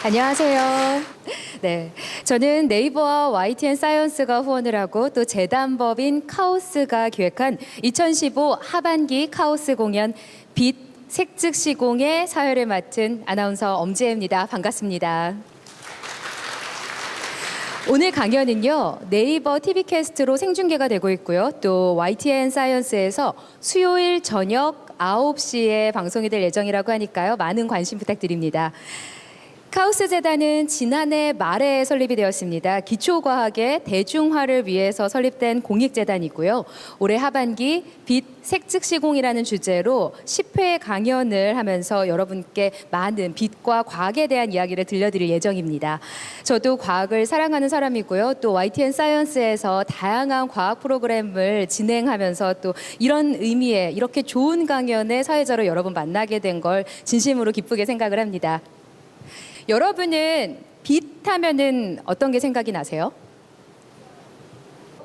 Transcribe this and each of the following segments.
안녕하세요. 네, 저는 네이버와 YTN 사이언스가 후원을 하고 또 재단법인 카오스가 기획한 2015 하반기 카오스 공연 빛 색즉 시공의 사회를 맡은 아나운서 엄지혜입니다. 반갑습니다. 오늘 강연은요, 네이버 TV캐스트로 생중계가 되고 있고요. 또 YTN 사이언스에서 수요일 저녁 9시에 방송이 될 예정이라고 하니까요. 많은 관심 부탁드립니다. 카오스 재단은 지난해 말에 설립이 되었습니다. 기초과학의 대중화를 위해서 설립된 공익재단이고요. 올해 하반기 빛 색즉 시공이라는 주제로 10회 강연을 하면서 여러분께 많은 빛과 과학에 대한 이야기를 들려드릴 예정입니다. 저도 과학을 사랑하는 사람이고요. 또 YTN 사이언스에서 다양한 과학 프로그램을 진행하면서 또 이런 의미의 이렇게 좋은 강연의 사회자로 여러분 만나게 된 걸 진심으로 기쁘게 생각을 합니다. 여러분은 빛 하면은 어떤 게 생각이 나세요?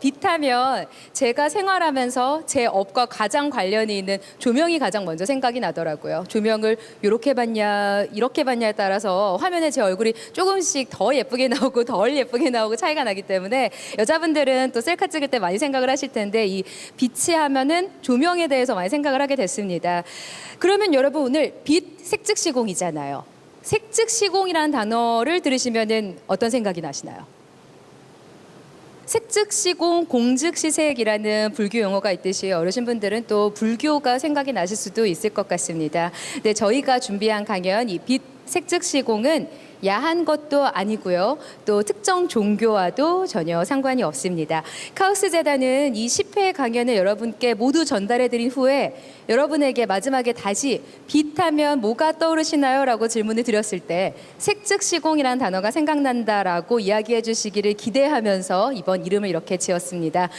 빛 하면 제가 생활하면서 제 업과 가장 관련이 있는 조명이 가장 먼저 생각이 나더라고요. 조명을 이렇게 봤냐 이렇게 봤냐에 따라서 화면에 제 얼굴이 조금씩 더 예쁘게 나오고 덜 예쁘게 나오고 차이가 나기 때문에 여자분들은 또 셀카 찍을 때 많이 생각을 하실 텐데 이 빛이 하면은 조명에 대해서 많이 생각을 하게 됐습니다. 그러면 여러분 오늘 빛 색즉 시공이잖아요. 색즉 시공이라는 단어를 들으시면은 어떤 생각이 나시나요? 색즉 시공, 공즉 시색이라는 불교 용어가 있듯이 어르신분들은 또 불교가 생각이 나실 수도 있을 것 같습니다. 네, 저희가 준비한 강연 이 빛 색즉 시공은 야한 것도 아니고요. 또 특정 종교와도 전혀 상관이 없습니다. 카오스 재단은 이 10회 강연을 여러분께 모두 전달해드린 후에 여러분에게 마지막에 다시 빛하면 뭐가 떠오르시나요? 라고 질문을 드렸을 때 색즉 시공이라는 단어가 생각난다라고 이야기해 주시기를 기대하면서 이번 이름을 이렇게 지었습니다.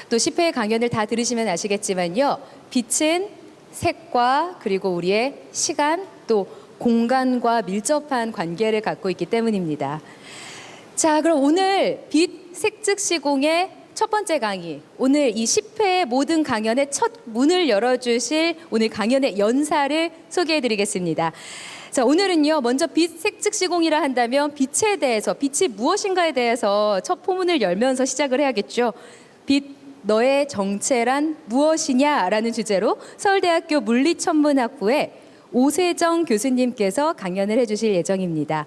또 10회 강연을 다 들으시면 아시겠지만요. 빛은 색과 그리고 우리의 시간 또 공간과 밀접한 관계를 갖고 있기 때문입니다. 자, 그럼 오늘 빛 색즉 시공의 첫 번째 강의, 오늘 이 10회의 모든 강연의 첫 문을 열어주실 오늘 강연의 연사를 소개해드리겠습니다. 자, 오늘은요, 먼저 빛 색즉 시공이라 한다면 빛에 대해서, 빛이 무엇인가에 대해서 첫 포문을 열면서 시작을 해야겠죠. 빛, 너의 정체란 무엇이냐라는 주제로 서울대학교 물리천문학부의 오세정 교수님께서 강연을 해주실 예정입니다.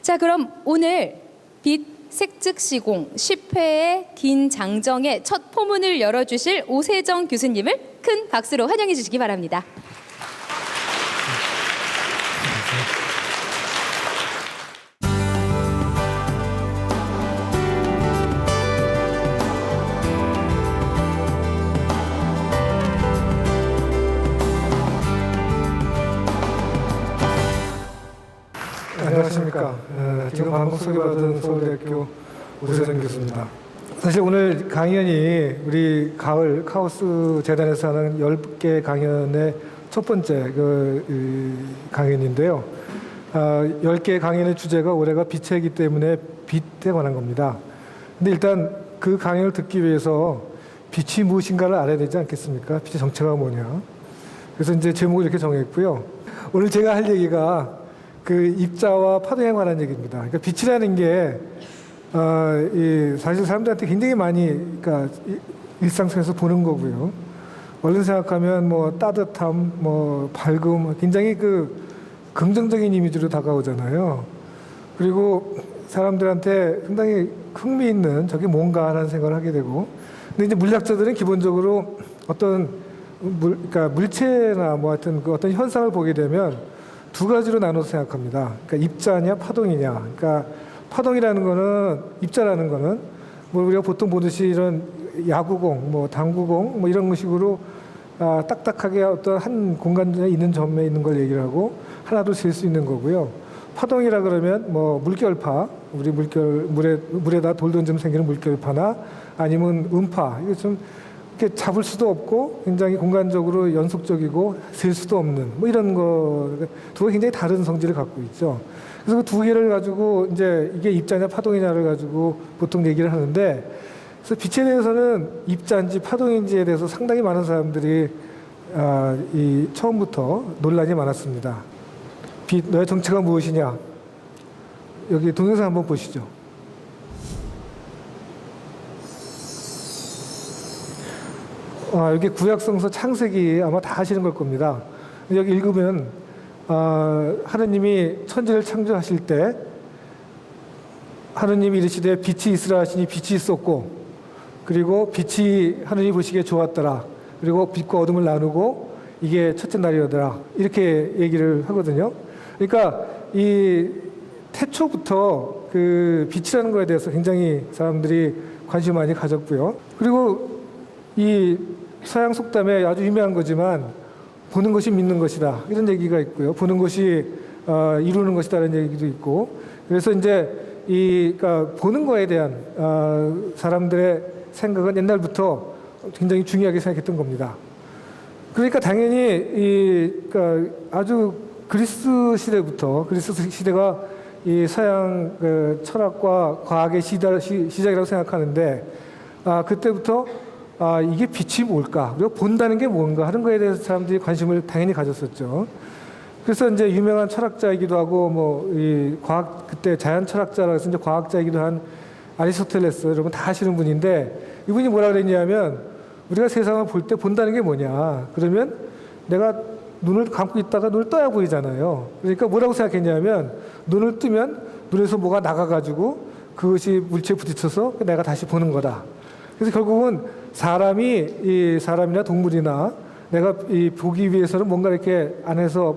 자, 그럼 오늘 빛 색즉 시공 10회의 긴 장정의 첫 포문을 열어주실 오세정 교수님을 큰 박수로 환영해 주시기 바랍니다. 안녕하십니까. 지금 방금 소개받은 서울대학교 오세정 교수입니다. 사실 오늘 강연이 우리 가을 카오스 재단에서 하는 10개 강연의 첫 번째 강연인데요. 10개 강연의 주제가 올해가 빛이기 때문에 빛에 관한 겁니다. 근데 일단 그 강연을 듣기 위해서 빛이 무엇인가를 알아야 되지 않겠습니까? 빛의 정체가 뭐냐. 그래서 이제 제목을 이렇게 정했고요. 오늘 제가 할 얘기가 그 입자와 파동에 관한 얘기입니다. 그러니까 빛이라는 게 사실 사람들한테 굉장히 많이 그러니까 일상 속에서 보는 거고요. 얼른 생각하면 뭐 따뜻함, 뭐 밝음, 굉장히 그 긍정적인 이미지로 다가오잖아요. 그리고 사람들한테 상당히 흥미있는 저게 뭔가 하는 생각을 하게 되고. 근데 이제 물리학자들은 기본적으로 어떤 그러니까 물체나 뭐 하여튼 그 어떤 현상을 보게 되면 두 가지로 나눠서 생각합니다. 그러니까 입자냐 파동이냐. 그러니까 파동이라는 거는 입자라는 거는 뭐 우리가 보통 보듯이 이런 야구공, 뭐 당구공, 뭐 이런 식으로 딱딱하게 어떤 한 공간에 있는 점에 있는 걸 얘기를 하고 하나도 셀 수 있는 거고요. 파동이라 그러면 뭐 물결파, 우리 물에다 돌 던지면 생기는 물결파나 아니면 음파. 이게 좀 이렇게 잡을 수도 없고 굉장히 공간적으로 연속적이고 셀 수도 없는 뭐 이런 거 두 개 굉장히 다른 성질을 갖고 있죠. 그래서 그 두 개를 가지고 이제 이게 입자냐 파동이냐를 가지고 보통 얘기를 하는데 그래서 빛에 대해서는 입자인지 파동인지에 대해서 상당히 많은 사람들이 처음부터 논란이 많았습니다. 빛, 너의 정체가 무엇이냐? 여기 동영상 한번 보시죠. 여기 구약성서 창세기 아마 다 아시는 걸 겁니다. 여기 읽으면 하느님이 천지를 창조하실 때 하느님이 이르시되 빛이 있으라 하시니 빛이 있었고, 그리고 빛이 하느님이 보시기에 좋았더라. 그리고 빛과 어둠을 나누고 이게 첫째 날이었더라. 이렇게 얘기를 하거든요. 그러니까 이 태초부터 그 빛이라는 거에 대해서 굉장히 사람들이 관심 많이 가졌고요. 그리고 이 서양 속담에 아주 유명한 거지만 보는 것이 믿는 것이다, 이런 얘기가 있고요. 보는 것이 이루는 것이다라는 얘기도 있고. 그래서 이제 그러니까 보는 거에 대한 사람들의 생각은 옛날부터 굉장히 중요하게 생각했던 겁니다. 그러니까 당연히 그러니까 아주 그리스 시대가 이 서양 철학과 과학의 시작이라고 생각하는데, 그때부터 이게 빛이 뭘까? 그리고 본다는 게 뭔가 하는 거에 대해서 사람들이 관심을 당연히 가졌었죠. 그래서 이제 유명한 철학자이기도 하고 그때 자연 철학자라고 해서 이제 과학자이기도 한 아리스토텔레스, 여러분 다 아시는 분인데, 이분이 뭐라 그랬냐면 우리가 세상을 볼 때 본다는 게 뭐냐? 그러면 내가 눈을 감고 있다가 눈을 떠야 보이잖아요. 그러니까 뭐라고 생각했냐면 눈을 뜨면 눈에서 뭐가 나가가지고 그것이 물체에 부딪혀서 내가 다시 보는 거다. 그래서 결국은 사람이나 동물이나 내가 보기 위해서는 뭔가 이렇게 안에서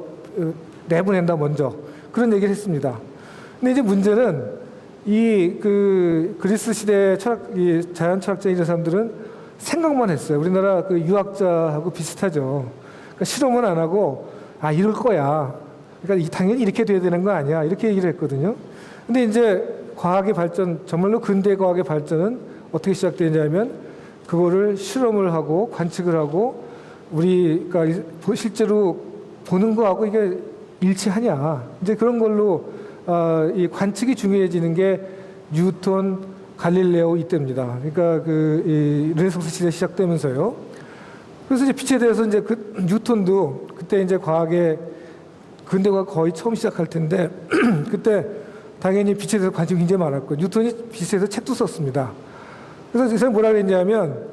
내보낸다 먼저, 그런 얘기를 했습니다. 근데 이제 문제는 그리스 시대 자연 철학자인 사람들은 생각만 했어요. 우리나라 그 유학자하고 비슷하죠. 그러니까 실험은 안 하고 이럴 거야. 그러니까 당연히 이렇게 돼야 되는 거 아니야, 이렇게 얘기를 했거든요. 근데 이제 과학의 발전, 정말로 근대 과학의 발전은 어떻게 시작되냐면 그거를 실험을 하고 관측을 하고 우리가 실제로 보는 거하고 이게 일치하냐, 이제 그런 걸로 이 관측이 중요해지는 게 뉴턴, 갈릴레오 이때입니다. 그러니까 이 르네상스 시대 시작되면서요. 그래서 이제 빛에 대해서 이제 뉴턴도 그때 이제 근대과학 거의 처음 시작할 텐데 그때 당연히 빛에 대해서 관심이 굉장히 많았고, 뉴턴이 빛에 대해서 책도 썼습니다. 그래서 이 사람이 뭐라 그랬냐면,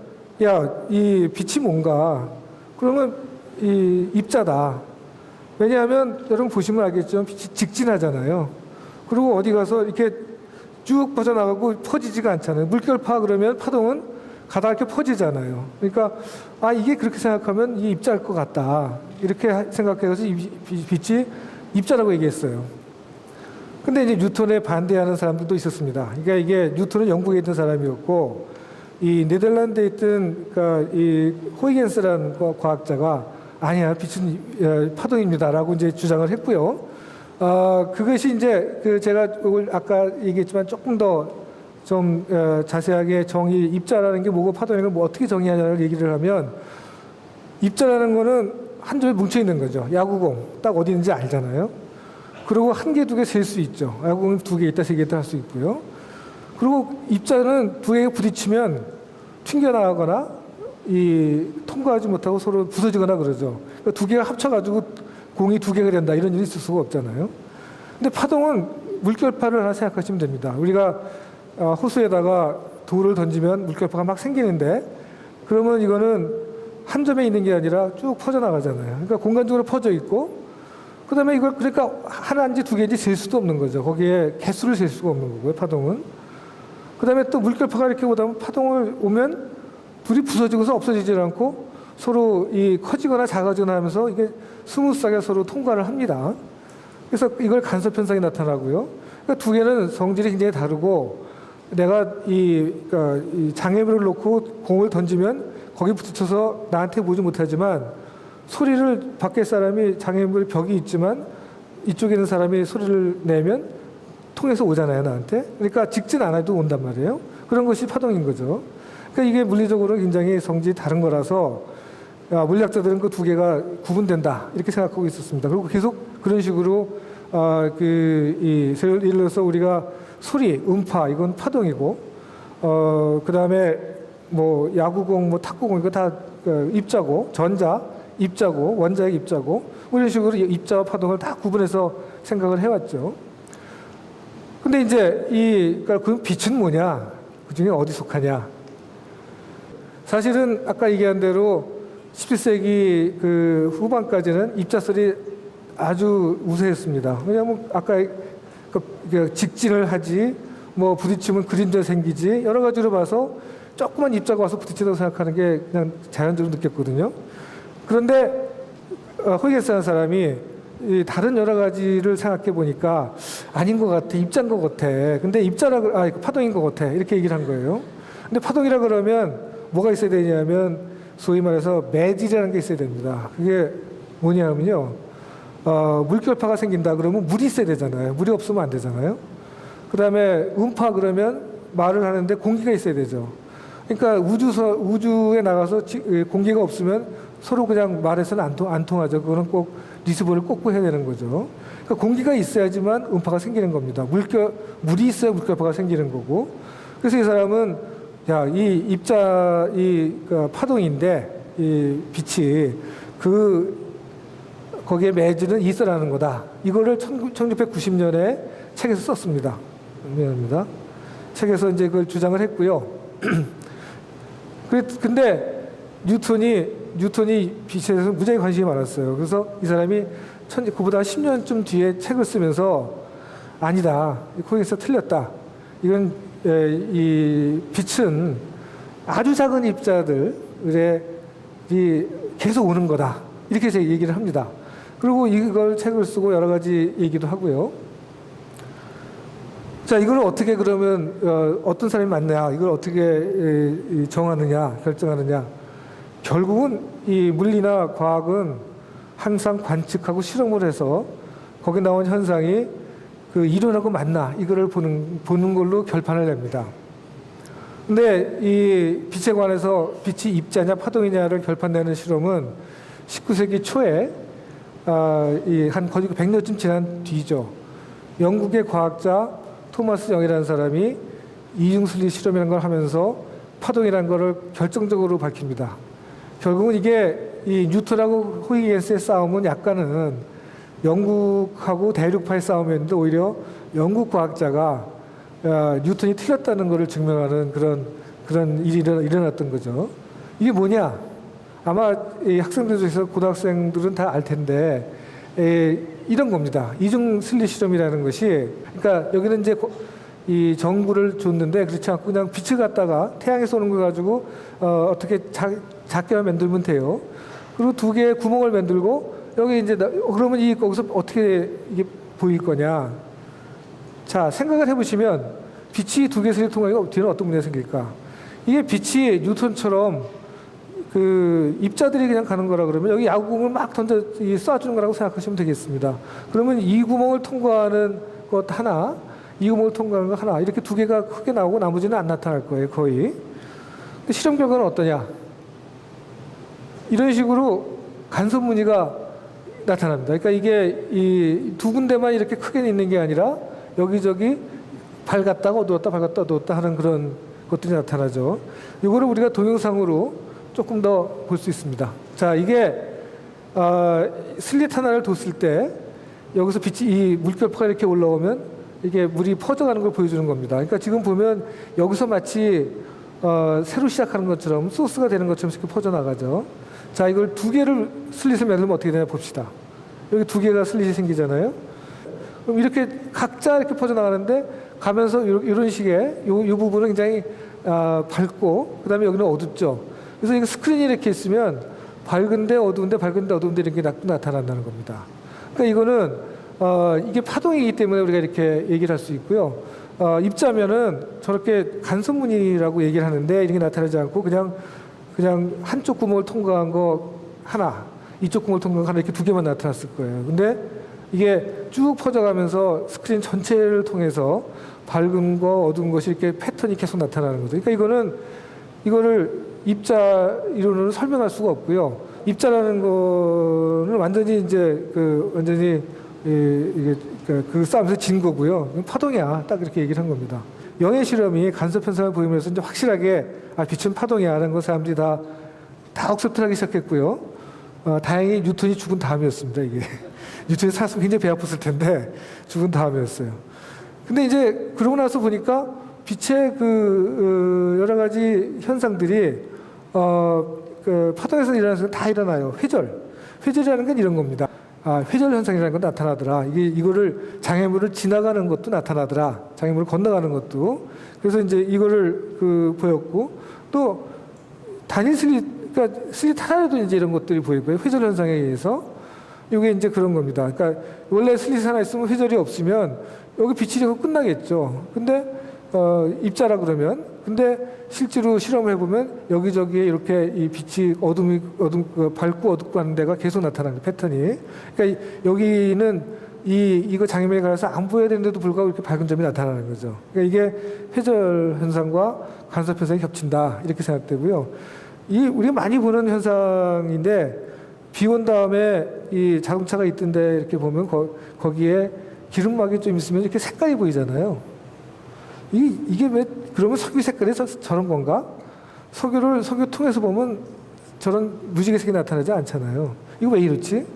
이 빛이 뭔가? 그러면 이 입자다. 왜냐하면 여러분 보시면 알겠지만 빛이 직진하잖아요. 그리고 어디 가서 이렇게 쭉 퍼져나가고 퍼지지가 않잖아요. 물결파 그러면 파동은 가다 이렇게 퍼지잖아요. 그러니까 이게 그렇게 생각하면 이 입자일 것 같다, 이렇게 생각해서 빛이 입자라고 얘기했어요. 근데 이제 뉴턴에 반대하는 사람들도 있었습니다. 그러니까 이게 뉴턴은 영국에 있던 사람이었고, 이 네덜란드에 있던 이 호이겐스라는 과학자가 아니야, 빛은 파동입니다라고 이제 주장을 했고요. 그것이 이제 제가 아까 얘기했지만 조금 더 좀 자세하게 입자라는 게 뭐고 파동이라는 걸 뭐 어떻게 정의하냐를 얘기를 하면, 입자라는 거는 한 점에 뭉쳐 있는 거죠. 야구공 딱 어디 있는지 알잖아요. 그리고 한 개, 두 개 셀 수 있죠. 야구공은 두 개 있다, 세 개 있다 할 수 있고요. 그리고 입자는 두 개가 부딪히면 튕겨나가거나 통과하지 못하고 서로 부서지거나 그러죠. 그러니까 두 개가 합쳐가지고 공이 두 개가 된다, 이런 일이 있을 수가 없잖아요. 근데 파동은 물결파를 하나 생각하시면 됩니다. 우리가 호수에다가 돌을 던지면 물결파가 막 생기는데, 그러면 이거는 한 점에 있는 게 아니라 쭉 퍼져나가잖아요. 그러니까 공간적으로 퍼져 있고, 그 다음에 이걸 그러니까 하나인지 두 개인지 셀 수도 없는 거죠. 거기에 개수를 셀 수가 없는 거고요, 파동은. 그 다음에 또 물결파가 이렇게 오다 보면 파동을 오면 둘이 부서지고서 없어지질 않고 서로 커지거나 작아지거나 하면서 이게 스무스하게 서로 통과를 합니다. 그래서 이걸 간섭 현상이 나타나고요. 그러니까 두 개는 성질이 굉장히 다르고, 내가 그러니까 이 장애물을 놓고 공을 던지면 거기 부딪혀서 나한테 보지 못하지만, 소리를 밖에 사람이 장애물 벽이 있지만 이쪽에 있는 사람이 소리를 내면 통해서 오잖아요, 나한테. 그러니까 직진 안 해도 온단 말이에요. 그런 것이 파동인 거죠. 그러니까 이게 물리적으로 굉장히 성질이 다른 거라서 물리학자들은 그 두 개가 구분된다, 이렇게 생각하고 있었습니다. 그리고 계속 그런 식으로 예를 들어서 우리가 소리, 음파, 이건 파동이고, 그 다음에 뭐 야구공, 뭐 탁구공, 이거 다 입자고, 전자 입자고, 원자의 입자고, 이런 식으로 입자와 파동을 다 구분해서 생각을 해왔죠. 근데 이제 그러니까 그 빛은 뭐냐? 그 중에 어디 속하냐? 사실은 아까 얘기한 대로 17세기 그 후반까지는 입자설이 아주 우세했습니다. 왜냐하면 아까 직진을 하지, 뭐 부딪히면 그림자 생기지, 여러 가지로 봐서 조그만 입자가 와서 부딪힌다고 생각하는 게 그냥 자연적으로 느꼈거든요. 그런데 호이게스라는 사람이 이 다른 여러 가지를 생각해 보니까 아닌 것 같아, 입자인 것 같아. 근데 파동인 것 같아. 이렇게 얘기를 한 거예요. 근데 파동이라 그러면 뭐가 있어야 되냐면 소위 말해서 매질이라는 게 있어야 됩니다. 그게 뭐냐면요. 물결파가 생긴다 그러면 물이 있어야 되잖아요. 물이 없으면 안 되잖아요. 그 다음에 음파 그러면 말을 하는데 공기가 있어야 되죠. 그러니까 우주에 나가서 공기가 없으면 서로 그냥 말해서는 안 통하죠. 그거는 꼭 리스본을 꽂고 해야 되는 거죠. 그러니까 공기가 있어야지만 음파가 생기는 겁니다. 물이 있어야 물결파가 생기는 거고. 그래서 이 사람은 이 그러니까 파동인데 이 빛이 거기에 매질은 있어라는 거다. 이거를 1690년에 책에서 썼습니다. 미안합니다. 책에서 이제 그걸 주장을 했고요. 근데 뉴턴이 빛에 대해서 무지하게 관심이 많았어요. 그래서 이 사람이 그보다 10년쯤 뒤에 책을 쓰면서 아니다. 거기서 틀렸다. 이건 이 빛은 아주 작은 입자들에 계속 오는 거다. 이렇게 해서 얘기를 합니다. 그리고 이걸 책을 쓰고 여러 가지 얘기도 하고요. 자, 이걸 어떻게 그러면 어떤 사람이 맞냐, 이걸 어떻게 정하느냐, 결정하느냐. 결국은 이 물리나 과학은 항상 관측하고 실험을 해서 거기 나온 현상이 그 이론하고 맞나, 이거를 보는 걸로 결판을 냅니다. 근데 이 빛에 관해서 빛이 입자냐 파동이냐를 결판내는 실험은 19세기 초에 한 거의 100년쯤 지난 뒤죠. 영국의 과학자 토마스 영이라는 사람이 이중슬릿 실험이라는 걸 하면서 파동이라는 것을 결정적으로 밝힙니다. 결국은 이게 이 뉴턴하고 호이겐스의 싸움은 약간은 영국하고 대륙파의 싸움이었는데 오히려 영국 과학자가 뉴턴이 틀렸다는 것을 증명하는 그런 일이 일어났던 거죠. 이게 뭐냐? 아마 이 학생들 중에서 고등학생들은 다 알 텐데 이런 겁니다. 이중 슬릿 실험이라는 것이, 그러니까 여기는 이제 이 전구를 줬는데 그렇지 않고 그냥 빛을 갖다가 태양에서 오는 걸 가지고 어떻게 작게만 만들면 돼요. 그리고 두 개의 구멍을 만들고 여기 이제 그러면 거기서 어떻게 이게 보일 거냐? 자, 생각을 해보시면 빛이 두 개 슬릿 통하니까 뒤에는 어떤 문제가 생길까? 이게 빛이 뉴턴처럼 그 입자들이 그냥 가는 거라 그러면 여기 야구공을 막 쏴주는 거라고 생각하시면 되겠습니다. 그러면 이 구멍을 통과하는 것 하나, 이 구멍을 통과하는 것 하나, 이렇게 두 개가 크게 나오고 나머지는 안 나타날 거예요, 거의. 근데 실험 결과는 어떠냐? 이런 식으로 간섭 무늬가 나타납니다. 그러니까 이게 이 두 군데만 이렇게 크게 있는 게 아니라 여기저기 밝았다가 어두웠다, 밝았다, 어두웠다 하는 그런 것들이 나타나죠. 이거를 우리가 동영상으로 조금 더 볼 수 있습니다. 자, 이게 슬릿 하나를 뒀을 때 여기서 빛이 이 물결파가 이렇게 올라오면 이게 물이 퍼져가는 걸 보여주는 겁니다. 그러니까 지금 보면 여기서 마치 새로 시작하는 것처럼 소스가 되는 것처럼 이렇게 퍼져나가죠. 자, 이걸 두 개를 슬릿을 만들면 어떻게 되나 봅시다. 여기 두 개가 슬릿이 생기잖아요. 그럼 이렇게 각자 이렇게 퍼져나가는데 가면서 이런 식의 이 부분은 굉장히 밝고 그다음에 여기는 어둡죠. 그래서 이거 스크린이 이렇게 있으면 밝은데 어두운데 밝은데 어두운데 이렇게 나타난다는 겁니다. 그러니까 이거는 이게 파동이기 때문에 우리가 이렇게 얘기를 할 수 있고요. 입자면은 저렇게 간섭무늬라고 얘기를 하는데 이렇게 나타나지 않고 그냥 한쪽 구멍을 통과한 거 하나, 이쪽 구멍을 통과한 거 하나 이렇게 두 개만 나타났을 거예요. 근데 이게 쭉 퍼져가면서 스크린 전체를 통해서 밝은 거 어두운 것이 이렇게 패턴이 계속 나타나는 거죠. 그러니까 이거를 입자 이론으로 설명할 수가 없고요. 입자라는 거는 완전히 이제 완전히 이게 그 싸움에서 진 거고요. 파동이야. 딱 이렇게 얘기를 한 겁니다. 영의 실험이 간섭 현상을 보이면서 이제 확실하게 빛은 파동이야라는 걸 사람들이 다 억셉트하기 시작했고요. 다행히 뉴턴이 죽은 다음이었습니다. 이게 뉴턴이 살았으면 굉장히 배 아팠을 텐데 죽은 다음이었어요. 근데 이제 그러고 나서 보니까 빛의 여러 가지 현상들이 그 파동에서 일어나는 순간 다 일어나요. 회절이라는 건 이런 겁니다. 회절 현상이라는 건 나타나더라. 이거를 장애물을 지나가는 것도 나타나더라. 장애물을 건너가는 것도. 그래서 이제 이거를 보였고, 또 단일 그러니까 슬릿 하나라도 이제 이런 것들이 보이고요. 회절 현상에 의해서. 이게 이제 그런 겁니다. 그러니까 원래 슬릿 하나 있으면 회절이 없으면 여기 빛이 되고 끝나겠죠. 근데 입자라 그러면, 근데 실제로 실험을 해보면 여기저기에 이렇게 이 빛이 밝고 어둡고 하는 데가 계속 나타나는 패턴이. 그러니까 여기는 이거 장애물에 가려서 안 보여야 되는데도 불구하고 이렇게 밝은 점이 나타나는 거죠. 그러니까 이게 회절 현상과 간섭 현상이 겹친다, 이렇게 생각되고요. 우리가 많이 보는 현상인데, 비 온 다음에 이 자동차가 있던데 이렇게 보면 거기에 기름막이 좀 있으면 이렇게 색깔이 보이잖아요. 이게 왜, 그러면 석유 색깔이 저런 건가? 석유 통해서 보면 저런 무지개색이 나타나지 않잖아요. 이거 왜 이렇지?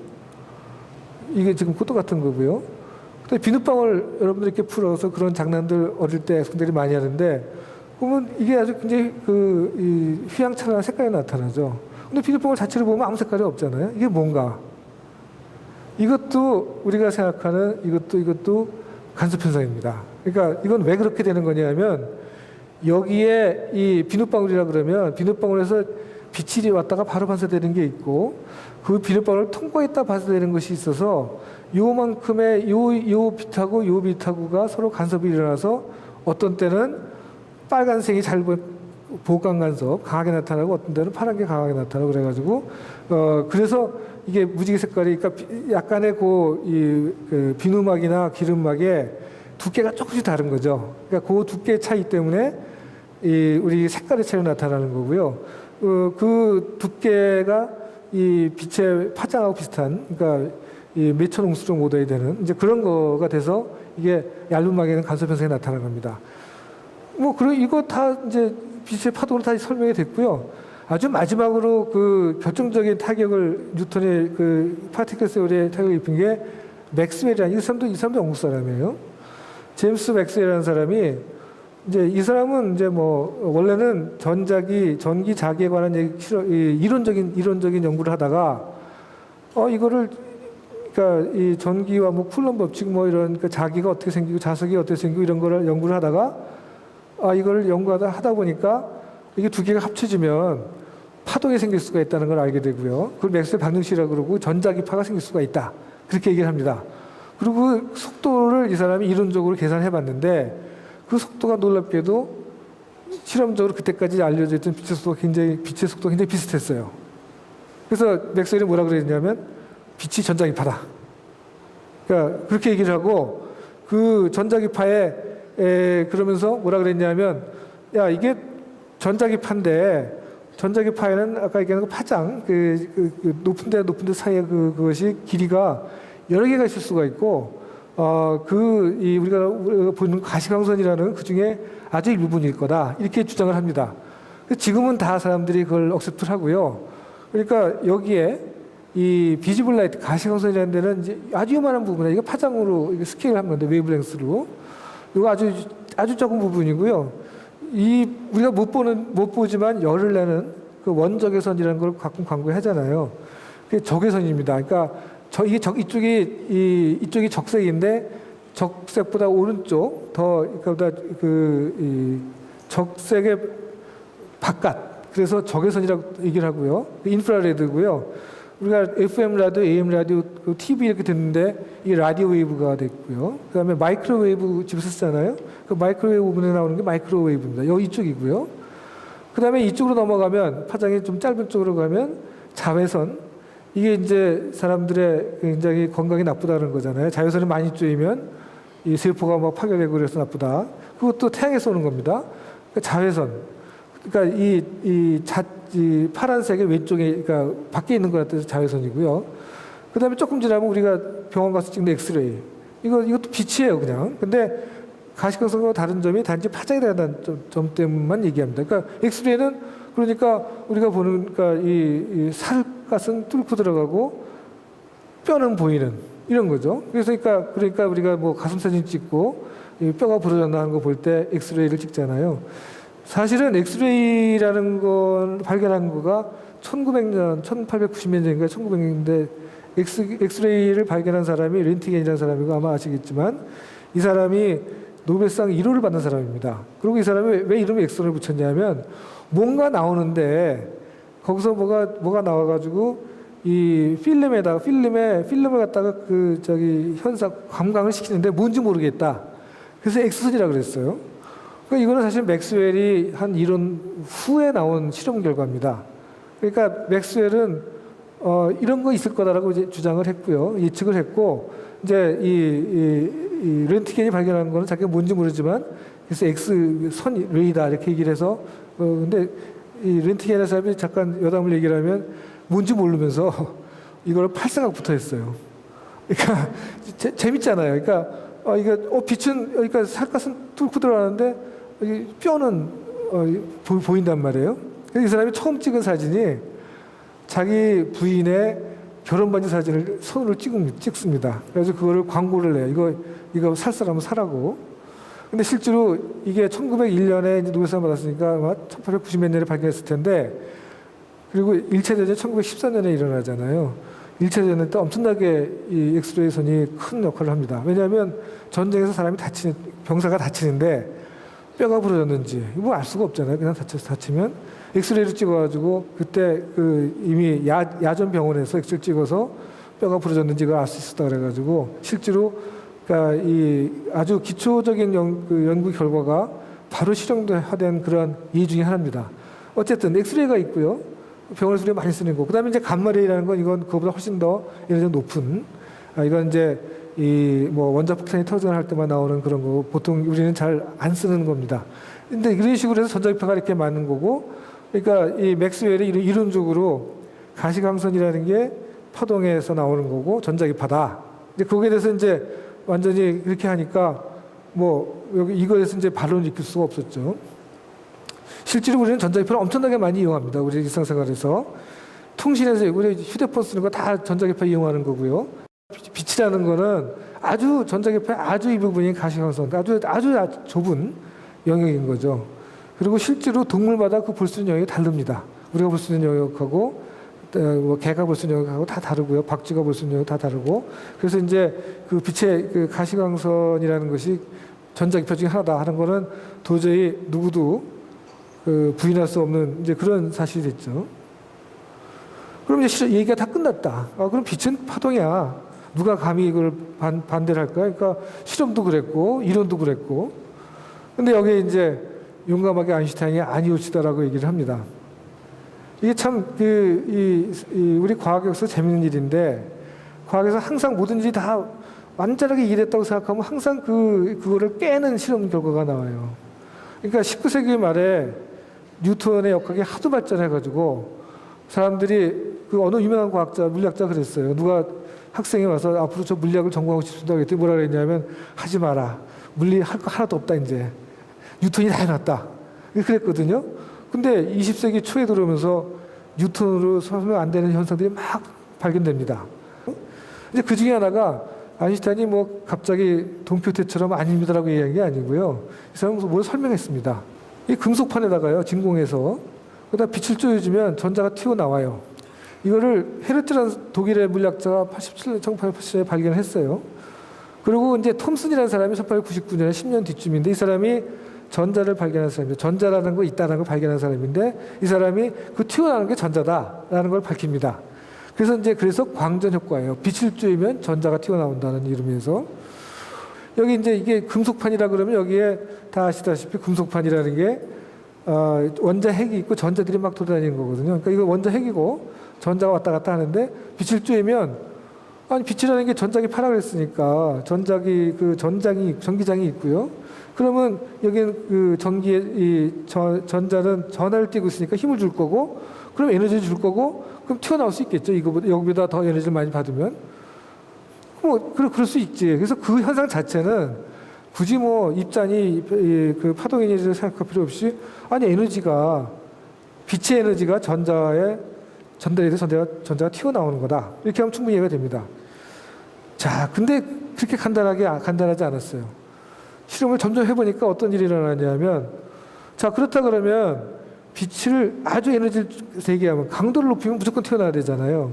이게 지금 그것도 같은 거고요. 비눗방울 여러분들 이렇게 풀어서 그런 장난들 어릴 때 학생들이 많이 하는데, 보면 이게 아주 굉장히 이 휘황찬란한 색깔이 나타나죠. 근데 비눗방울 자체를 보면 아무 색깔이 없잖아요. 이게 뭔가? 이것도 우리가 생각하는 이것도 간섭 현상입니다. 그러니까 이건 왜 그렇게 되는 거냐면, 여기에 이 비눗방울이라 그러면 비눗방울에서 빛이 왔다가 바로 반사되는 게 있고, 그 비눗방울을 통과했다 반사되는 것이 있어서 요만큼의 요 빛하고가 서로 간섭이 일어나서 어떤 때는 빨간색이 잘 보강 간섭 강하게 나타나고, 어떤 때는 파란 게 강하게 나타나고, 그래가지고 그래서 이게 무지개 색깔이, 그러니까 약간의 그 비누막이나 기름막의 두께가 조금씩 다른 거죠. 그러니까 그 두께 차이 때문에 우리 색깔의 차이로 나타나는 거고요. 그 두께가 이 빛의 파장하고 비슷한, 그러니까 이 몇천 옹수로 모델이 되는 이제 그런 거가 돼서 이게 얇은 막에는 간섭 현상이 나타나는 겁니다. 이거 다 이제 빛의 파동으로 다 설명이 됐고요. 아주 마지막으로 그 결정적인 타격을, 뉴턴의 그 파티클 세오리에 타격을 입힌 게 맥스웰이라는, 이 사람도 영국 사람이에요. 제임스 맥스웰이라는 사람이, 이제 이 사람은 이제 원래는 전기 자기에 관한 이론적인 연구를 하다가, 이거를, 그러니까 이 전기와 쿨럼 법칙 이런 자기가 어떻게 생기고 자석이 어떻게 생기고 이런 거를 연구를 하다가, 이거를 하다 보니까 이게 두 개가 합쳐지면 파동이 생길 수가 있다는 걸 알게 되고요. 그걸 맥스웰 방정식이라고 그러고 전자기파가 생길 수가 있다, 그렇게 얘기를 합니다. 그리고 그 속도를 이 사람이 이론적으로 계산해 봤는데, 그 속도가 놀랍게도 실험적으로 그때까지 알려져 있던 빛의 속도가 굉장히 비슷했어요. 그래서 맥스웰이 뭐라 그랬냐면, 빛이 전자기파다. 그러니까 그렇게 얘기를 하고, 그 전자기파에 그러면서 뭐라 그랬냐면, 야, 이게 전자기파인데, 전자기파에는 아까 얘기한 그 파장, 높은 데 사이에 그것이 길이가 여러 개가 있을 수가 있고, 우리가 보는 가시광선이라는 그 중에 아주 일부분일 거다, 이렇게 주장을 합니다. 지금은 다 사람들이 그걸 억셉트를 하고요. 그러니까 여기에 이 비지블 라이트, 가시광선이라는 데는 이제 아주 요만한 부분에, 이거 파장으로 스케일을 한 건데, 웨이브랭스로. 이거 아주 적은 부분이고요. 우리가 못 보지만 열을 내는 그 원적외선이라는 걸 가끔 광고에 하잖아요. 그게 적외선입니다. 그러니까 이쪽이 적색인데, 적색보다 오른쪽 그러니까 적색의 바깥, 그래서 적외선이라고 얘기를 하고요. 인프라레드고요. 우리가 FM 라디오, AM 라디오, TV 이렇게 듣는데 이게 라디오 웨이브가 됐고요. 그다음에 마이크로웨이브 집에서 쓰잖아요. 그 마이크로웨이브 부분에 나오는 게 마이크로웨이브입니다. 여기 이쪽이고요. 그다음에 이쪽으로 넘어가면, 파장이 좀 짧은 쪽으로 가면 자외선. 이게 이제 사람들의 굉장히 건강이 나쁘다는 거잖아요. 자외선이 많이 쪼이면 이 세포가 파괴되고 그래서 나쁘다. 그것도 태양에서 오는 겁니다. 그러니까 자외선. 그러니까 이 파란색의 왼쪽에, 그러니까 밖에 있는 거라 뜻의 자외선이고요. 그 다음에 조금 지나면 우리가 병원 가서 찍는 엑스레이. 이것도 빛이에요, 그냥. 근데 가시광선과 다른 점이 단지 파장에 대한 점 때문만 얘기합니다. 그러니까 엑스레이는, 그러니까 우리가 보는, 그러니까 이 살갗은 뚫고 들어가고 뼈는 보이는, 이런 거죠. 그러니까 우리가 가슴 사진 찍고 이 뼈가 부러졌나 하는 거 볼 때 엑스레이를 찍잖아요. 사실은 엑스레이라는 걸 발견한 거가 1900년, 1890년대인가 1900년대 엑스레이를 발견한 사람이 렌트겐이라는 사람이고 아마 아시겠지만 이 사람이 노벨상 1호를 받는 사람입니다. 그리고 이 사람이 왜 이름에 엑스를 붙였냐면 뭔가 나오는데 거기서 뭐가 나와가지고 이 필름을 갖다가 그 저기 감광을 시키는데 뭔지 모르겠다. 그래서 엑스선이라고 그랬어요. 그러니까 이거는 사실 맥스웰이 한 이론 후에 나온 실험 결과입니다. 그러니까 맥스웰은 이런 거 있을 거다라고 이제 주장을 했고요, 예측을 했고 이제 이 렌트겐이 발견한 거는 자기가 뭔지 모르지만 그래서 엑스선 레이다 이렇게 얘기를 해서 근데 이 렌트겐의 사람이 잠깐 여담을 얘기를 하면 뭔지 모르면서 이걸 팔생각부터 했어요. 그러니까 재밌잖아요. 그러니까 이게 빛은 그러니까 살갗은 뚫고 들어가는데 뼈는 보인단 말이에요. 그래서 이 사람이 처음 찍은 사진이 자기 부인의 결혼 반지 사진을 손으로 찍습니다. 그래서 그거를 광고를 내요. 이거 살 사람은 사라고. 근데 실제로 이게 1901년에 노벨상 받았으니까 아마 1890몇 년에 발견했을 텐데, 그리고 1차 대전이 1914년에 일어나잖아요. 1차 대전 때 엄청나게 이 엑스레이 선이 큰 역할을 합니다. 왜냐하면 전쟁에서 병사가 다치는데 뼈가 부러졌는지 뭐 알 수가 없잖아요. 그냥 다치면 엑스레이를 찍어가지고 그때 이미 야전 병원에서 엑스레이 찍어서 뼈가 부러졌는지 그걸 알 수 있었다 그래가지고 실제로 그러니까 이 아주 기초적인 연구 결과가 바로 실용화된 그런 예 중에 하나입니다. 어쨌든 엑스레이가 있고요. 병원에서 많이 쓰는 거. 그다음에 이제 감마레이라는 건 이건 그거보다 훨씬 더 예를 들어 높은 이건 이제 이 뭐 원자 폭탄이 터지거나 할 때만 나오는 그런 거 보통 우리는 잘 안 쓰는 겁니다. 근데 이런 식으로 해서 전자기파가 이렇게 많은 거고, 그러니까 이 맥스웰이 이론적으로 가시광선이라는 게 파동에서 나오는 거고 전자기파다. 이제 거기에 대해서 이제 완전히 그렇게 하니까 뭐 여기 이거에서 이제 반론을 일으킬 수가 없었죠. 실제로 우리는 전자기파를 엄청나게 많이 이용합니다. 우리 일상생활에서 통신에서 우리 휴대폰 쓰는 거 다 전자기파 이용하는 거고요. 빛이라는 거는 아주 전자기파의 아주 일부분인 가시광선, 아주 좁은 영역인 거죠. 그리고 실제로 동물마다 그 볼 수 있는 영역이 다릅니다. 우리가 볼 수 있는 영역하고 뭐 개가 볼 수 있는 영역하고 다 다르고요. 박쥐가 볼 수 있는 영역 다 다르고. 그래서 이제 그 빛의 그 가시광선이라는 것이 전자기파 중에 하나다 하는 거는 도저히 누구도 부인할 수 없는 이제 그런 사실이 됐죠. 그럼 이제 얘기가 다 끝났다. 그럼 빛은 파동이야. 누가 감히 이걸 반대를 할까? 그러니까 실험도 그랬고 이론도 그랬고. 근데 여기에 이제 용감하게 아인슈타인이 아니올시다라고 얘기를 합니다. 이게 참 우리 과학 역사 재밌는 일인데, 과학에서 항상 모든 일이 다 완전하게 이해됐다고 생각하면 항상 그거를 깨는 실험 결과가 나와요. 그러니까 19세기 말에 뉴턴의 역학이 하도 발전해가지고 사람들이 어느 유명한 과학자, 물리학자 그랬어요. 누가 학생이 와서 앞으로 저 물리학을 전공하고 싶습니다. 그랬더니 뭐라 그랬냐면 하지 마라. 물리 할 거 하나도 없다 이제. 뉴턴이 다 해놨다. 그랬거든요. 근데 20세기 초에 들어오면서 뉴턴으로 설명 안 되는 현상들이 막 발견됩니다. 이제 그 중에 하나가 아인슈타인이 뭐 갑자기 동표태처럼 아닙니다라고 얘기한 게 아니고요. 이 사람은 뭘 설명했습니다. 이 금속판에다가요, 진공해서 그다음 빛을 쪼여주면 전자가 튀어나와요. 이거를 헤르츠라는 독일의 물리학자가 1887년에 발견했어요. 그리고 이제 톰슨이라는 사람이 1899년에 10년 뒤쯤인데 이 사람이 전자를 발견한 사람이에요. 전자라는 거 있다는 걸 발견한 사람인데 이 사람이 그 튀어나오는 게 전자다라는 걸 밝힙니다. 그래서 광전 효과예요. 빛을 쬐면 전자가 튀어나온다는 이름에서 여기 이제 이게 금속판이라 그러면 여기에 다 아시다시피 금속판이라는 게 원자 핵이 있고 전자들이 막 돌아다니는 거거든요. 그러니까 이거 원자 핵이고 전자가 왔다 갔다 하는데 빛을 쬐면 빛이라는 게 전자기 파라 그랬으니까 전기장이 있고요. 그러면 여기는 전자는 전하를 띄고 있으니까 힘을 줄 거고, 그럼 에너지를 줄 거고, 그럼 튀어나올 수 있겠죠. 여기보다 더 에너지를 많이 받으면. 그럴 수 있지. 그래서 그 현상 자체는 굳이 입자니 파동 에너지를 생각할 필요 없이, 빛의 에너지가 전자에 전달이 돼서 전자가 튀어나오는 거다. 이렇게 하면 충분히 이해가 됩니다. 자, 근데 그렇게 간단하지 않았어요. 실험을 점점 해보니까 어떤 일이 일어나냐면, 자, 그렇다 그러면 빛을 아주 에너지를 세게 하면 강도를 높이면 무조건 튀어나와야 되잖아요.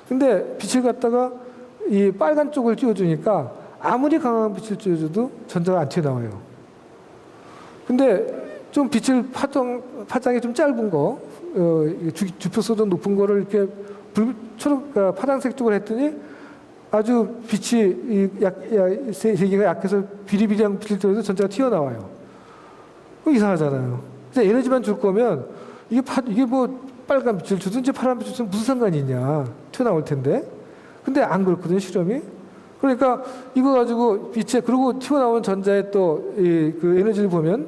근데 빛을 갖다가 이 빨간 쪽을 띄워주니까 아무리 강한 빛을 띄워줘도 전자가 안 튀어나와요. 근데 좀 빛을 파장이 좀 짧은 거, 주표수도 높은 거를 이렇게 파란색 쪽으로 했더니 아주 빛이 세기가 약해서 비리비리한 빛을 띄워도 전자가 튀어나와요. 그거 이상하잖아요. 그래서 에너지만 줄 거면 이게 뭐 빨간 빛을 주든지 파란 빛을 주든 무슨 상관이 있냐. 튀어나올 텐데. 근데 안 그렇거든요, 실험이. 그러니까 이거 가지고 빛에, 그리고 튀어나온 전자의 또 그 에너지를 보면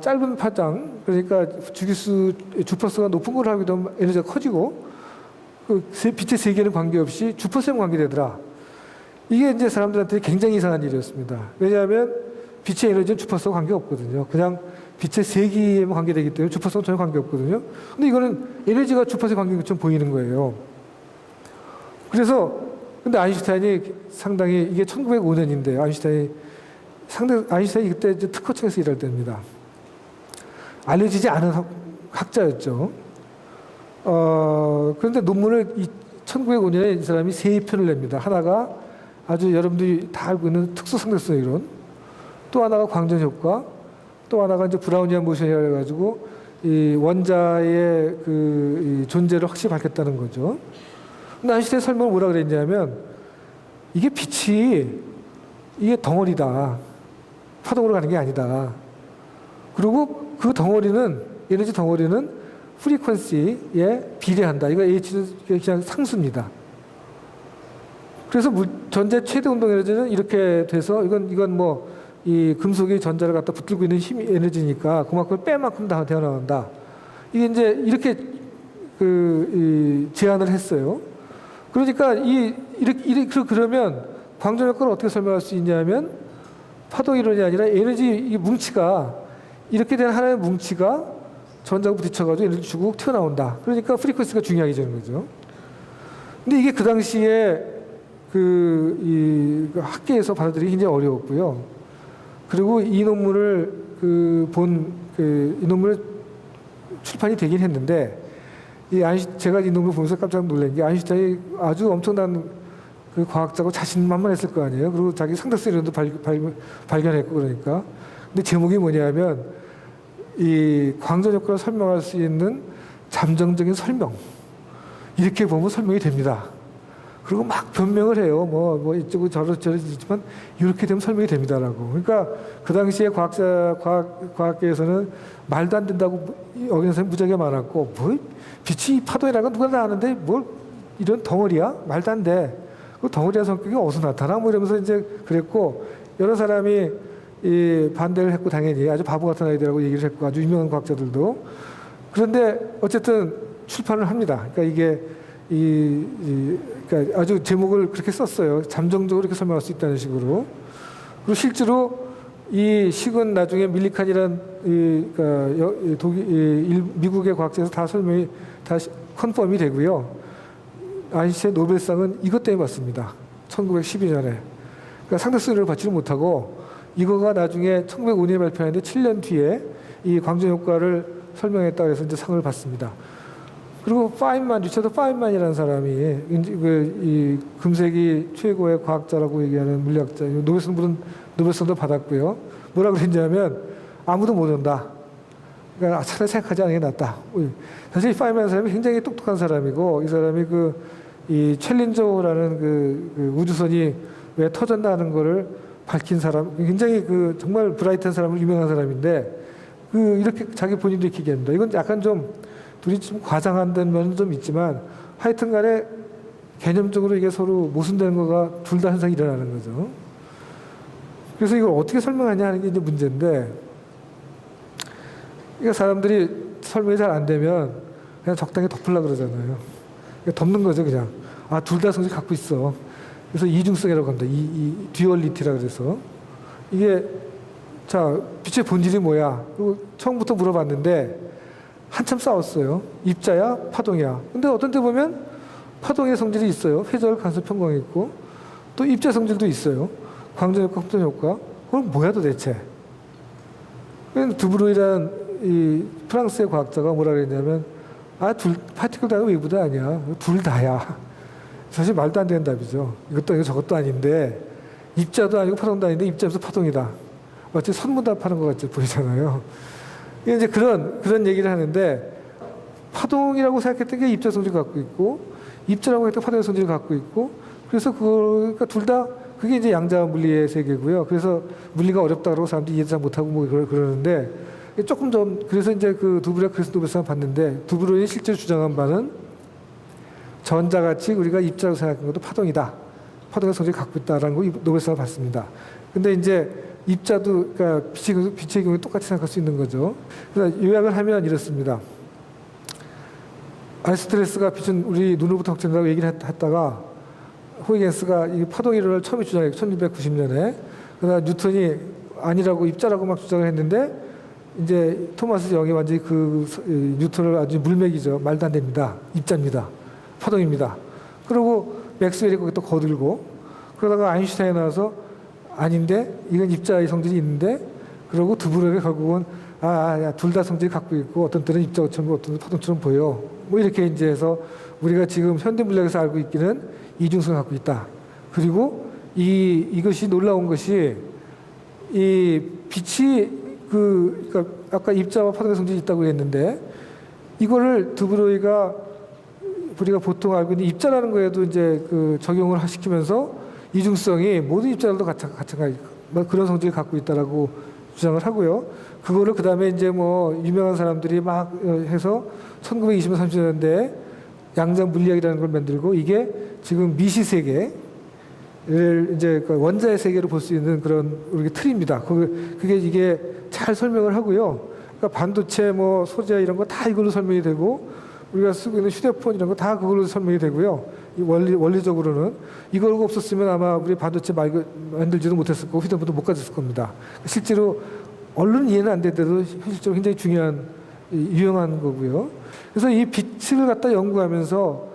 짧은 파장, 그러니까 주파수가 높은 걸 하게 되면 에너지가 커지고, 그 빛의 세계는 관계없이 주파수에 관계되더라. 이게 이제 사람들한테 굉장히 이상한 일이었습니다. 왜냐하면 빛의 에너지는 주파수와 관계없거든요. 그냥 빛의 세기에만 관계되기 때문에 주파수와 전혀 관계없거든요. 근데 이거는 에너지가 주파수에 관계처럼 보이는 거예요. 그래서 근데 아인슈타인이 상당히, 이게 1905년인데 아인슈타인이 그때 이제 특허청에서 일할 때입니다. 알려지지 않은 학자였죠. 그런데 논문을 1905년에 이 사람이 3편을 냅니다. 하나가 아주 여러분들이 다 알고 있는 특수상대성 이론, 또 하나가 광전 효과, 또 하나가 이제 브라우니안 모션이라 해가지고 이 원자의 이 존재를 확실히 밝혔다는 거죠. 근데 아인슈타인 설명을 뭐라 그랬냐면, 이게 빛이 이게 덩어리다. 파동으로 가는 게 아니다. 그리고 그 덩어리는, 에너지 덩어리는 프리퀀시에 비례한다. 이거 H는 그냥 상수입니다. 그래서 전자의 최대 운동 에너지는 이렇게 돼서 이건 뭐 이 금속이 전자를 갖다 붙들고 있는 힘 에너지니까 그만큼 뺄 만큼 다 되어나온다. 이게 이제 이렇게 제안을 했어요. 그러니까 이렇게 그러면 광전 효과를 어떻게 설명할 수 있냐면, 파동 이론이 아니라 에너지 이 뭉치가, 이렇게 된 하나의 뭉치가 전자하고 부딪혀가지고 에너지 주고 튀어나온다. 그러니까 프리퀀시가 중요하게 되는 거죠. 근데 이게 그 당시에 학계에서 받아들이기 굉장히 어려웠고요. 그리고 이 논문을 이 논문을 출판이 되긴 했는데, 제가 이 논문을 보면서 깜짝 놀란 게, 아인슈타인이 아주 엄청난 그 과학자고 자신만만했을 거 아니에요. 그리고 자기 상대성 이론도 발견했고 그러니까. 근데 제목이 뭐냐면, 이 광전 효과를 설명할 수 있는 잠정적인 설명. 이렇게 보면 설명이 됩니다. 그리고 막 변명을 해요. 뭐 이쪽은 저러지만 이렇게 되면 설명이 됩니다라고. 그러니까 그 당시에 과학계에서는 말도 안 된다고 여기는 사람이 무지하게 많았고, 뭐 빛이 파동이라는 건 누가 다 아는데 뭘 이런 덩어리야? 말도 안 돼. 그 덩어리의 성격이 어디서 나타나? 뭐 이러면서 이제 그랬고, 여러 사람이 반대를 했고, 당연히 아주 바보 같은 아이들하고 얘기를 했고, 아주 유명한 과학자들도. 그런데 어쨌든 출판을 합니다. 그러니까 이게 그러니까 아주 제목을 그렇게 썼어요. 잠정적으로 이렇게 설명할 수 있다는 식으로. 그리고 실제로 이 식은 나중에 밀리칸이란 미국의 과학자에서 다 설명이 다 컨펌이 되고요. 아인슈타인 노벨상은 이것 때문에 받습니다. 1912년에. 그러니까 상대성을 받지를 못하고, 이거가 나중에 1905년에 발표하는데 7년 뒤에 이 광전 효과를 설명했다고 해서 이제 상을 받습니다. 그리고 리처드 파인만이라는 사람이 이 금세기 최고의 과학자라고 얘기하는 물리학자, 노벨상도 받았고요. 뭐라 그랬냐면, 아무도 못 온다. 그러니까 차라리 생각하지 않는 게 낫다. 사실 파인만 사람이 굉장히 똑똑한 사람이고, 이 사람이 이 챌린저라는 그 우주선이 왜 터졌나 하는 거를 밝힌 사람, 굉장히 정말 브라이트한 사람으로 유명한 사람인데, 이렇게 자기 본인도 이렇게 얘기합니다. 이건 약간 둘이 좀 과장한다는 면은 좀 있지만, 하여튼 간에 개념적으로 이게 서로 모순되는 거가 둘 다 현상이 일어나는 거죠. 그래서 이걸 어떻게 설명하냐 하는 게 이제 문제인데, 그러니까 사람들이 설명이 잘 안 되면 그냥 적당히 덮으려고 그러잖아요. 그러니까 덮는 거죠, 그냥. 둘 다 성질 갖고 있어. 그래서 이중성이라고 합니다. 이 듀얼리티라 그래서. 이게, 자, 빛의 본질이 뭐야? 그리고 처음부터 물어봤는데, 한참 싸웠어요. 입자야? 파동이야? 근데 어떤 때 보면 파동의 성질이 있어요. 회절, 간섭, 평광이 있고, 또 입자 성질도 있어요. 광전 효과, 확전 효과. 그건 뭐야 도대체? 드브로이라는 이 프랑스의 과학자가 뭐라 그랬냐면 파티클 다가 웨이브도 아니야. 둘 다야. 사실 말도 안 되는 답이죠. 이것도 아니고 저것도 아닌데 입자도 아니고 파동도 아닌데 입자에서 파동이다. 마치 선문답하는 것 같이 보이잖아요. 이제 그런 얘기를 하는데 파동이라고 생각했던 게 입자 성질을 갖고 있고 입자라고 했던 파동의 성질을 갖고 있고 그래서 그러니까 둘 다 그게 이제 양자 물리의 세계고요. 그래서 물리가 어렵다고 사람들이 이해 잘 못하고 뭐 그러는데 조금 좀 그래서 이제 그 드브로이가 그래서 노벨상을 받는데 드브로이가 실제로 주장한 바는 전자같이 우리가 입자라고 생각하는 것도 파동이다. 파동의 성질을 갖고 있다라는 거 노벨상을 받습니다. 근데 이제 입자도 그러니까 빛의 경우에 똑같이 생각할 수 있는 거죠. 그래서 요약을 하면 이렇습니다. 아리스토텔레스가 빛은 우리 눈으로부터 확증된다고 얘기를 했다가 호이겐스가 이 파동 이론을 처음에 주장했고 1690년에 그러나 뉴턴이 아니라고 입자라고 막 주장을 했는데 이제 토마스 영이 완전히 그 뉴턴을 아주 물맥이죠. 말도 안 됩니다. 입자입니다. 파동입니다. 그리고 맥스웰이 거기 또 거들고 그러다가 아인슈타인이 나와서 아닌데 이건 입자의 성질이 있는데 그러고 드브로이가 결국은 둘 다 성질을 갖고 있고 어떤 때는 입자처럼 어떤 때는 파동처럼 보여. 뭐 이렇게 이제 해서 우리가 지금 현대 물리학에서 알고 있기는 이중성을 갖고 있다. 그리고 이것이 놀라운 것이 이 빛이 그러니까 아까 입자와 파동의 성질이 있다고 했는데 이거를 드브로이가 우리가 보통 알고 있는 입자라는 거에도 이제 그 적용을 시키면서 이중성이 모든 입자들도 마찬가지 그런 성질을 갖고 있다라고 주장을 하고요. 그거를 그 다음에 이제 뭐 유명한 사람들이 막 해서 1920년 30년대에 양자 물리학이라는 걸 만들고 이게 지금 미시 세계를 이제 원자의 세계로 볼 수 있는 그런 우리 틀입니다. 그게 이게 잘 설명을 하고요. 그러니까 반도체 뭐 소재 이런 거 다 이걸로 설명이 되고 우리가 쓰고 있는 휴대폰 이런 거 다 그걸로 설명이 되고요. 이 원리적으로는 이거가 없었으면 아마 우리 반도체 만들지도 못했을 거고 휴대폰도 못 가졌을 겁니다. 실제로 언론 이해는 안 되더라도 실제로 굉장히 중요한 유용한 거고요. 그래서 이 빛을 갖다 연구하면서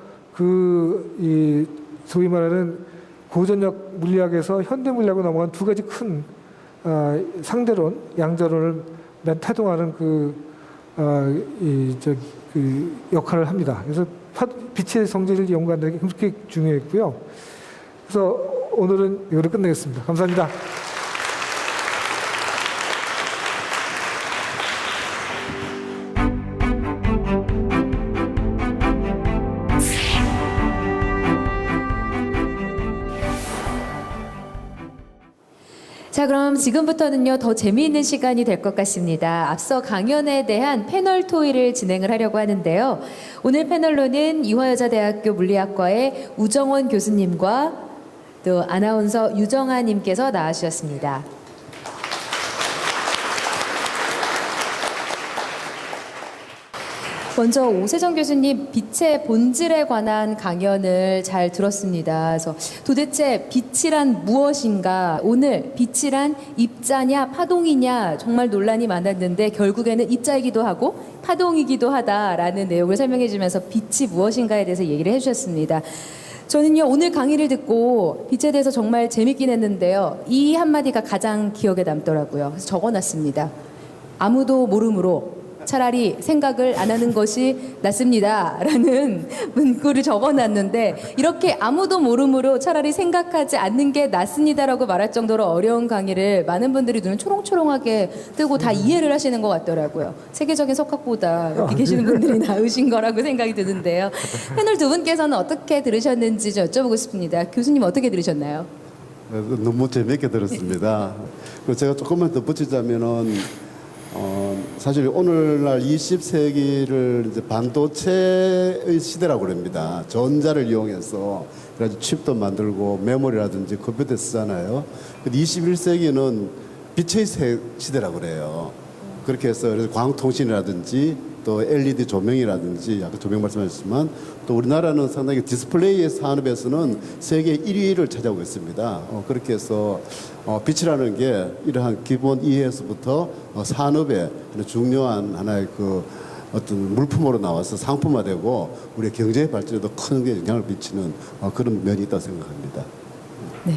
이 소위 말하는 고전력 물리학에서 현대 물리학으로 넘어간 두 가지 큰 상대론, 양자론을 태동하는 그 역할을 합니다. 그래서 빛의 성질을 연구한다는 게 그렇게 중요했고요. 그래서 오늘은 이거를 끝내겠습니다. 감사합니다. 자, 그럼 지금부터는요, 더 재미있는 시간이 될 것 같습니다. 앞서 강연에 대한 패널 토의를 진행을 하려고 하는데요. 오늘 패널로는 이화여자대학교 물리학과의 우정원 교수님과 또 아나운서 유정아님께서 나와주셨습니다. 먼저 오세정 교수님 빛의 본질에 관한 강연을 잘 들었습니다. 그래서 도대체 빛이란 무엇인가? 오늘 빛이란 입자냐 파동이냐 정말 논란이 많았는데 결국에는 입자이기도 하고 파동이기도 하다라는 내용을 설명해 주면서 빛이 무엇인가에 대해서 얘기를 해주셨습니다. 저는요 오늘 강의를 듣고 빛에 대해서 정말 재밌긴 했는데요. 이 한마디가 가장 기억에 남더라고요. 그래서 적어놨습니다. 아무도 모르므로 차라리 생각을 안 하는 것이 낫습니다. 라는 문구를 적어놨는데 이렇게 아무도 모르므로 차라리 생각하지 않는 게 낫습니다라고 말할 정도로 어려운 강의를 많은 분들이 눈을 초롱초롱하게 뜨고 다 이해를 하시는 것 같더라고요. 세계적인 석학보다 여기 계시는 분들이 나으신 거라고 생각이 드는데요. 패널 두 분께서는 어떻게 들으셨는지 좀 여쭤보고 싶습니다. 교수님 어떻게 들으셨나요? 너무 재미있게 들었습니다. 제가 조금만 덧붙이자면은 사실 오늘날 20세기를 이제 반도체의 시대라고 그럽니다. 전자를 이용해서 그래서 칩도 만들고 메모리라든지 컴퓨터 쓰잖아요. 근데 21세기는 빛의 시대라고 그래요. 그렇게 해서 그래서 광통신이라든지 또 LED 조명이라든지 아까 조명 말씀하셨지만 또 우리나라는 상당히 디스플레이 산업에서는 세계 1위를 차지하고 있습니다. 그렇게 해서 빛이라는 게 이러한 기본 이해에서부터 산업의 중요한 하나의 그 어떤 물품으로 나와서 상품화되고 우리의 경제 발전에도 큰 영향을 미치는 그런 면이 있다고 생각합니다. 네,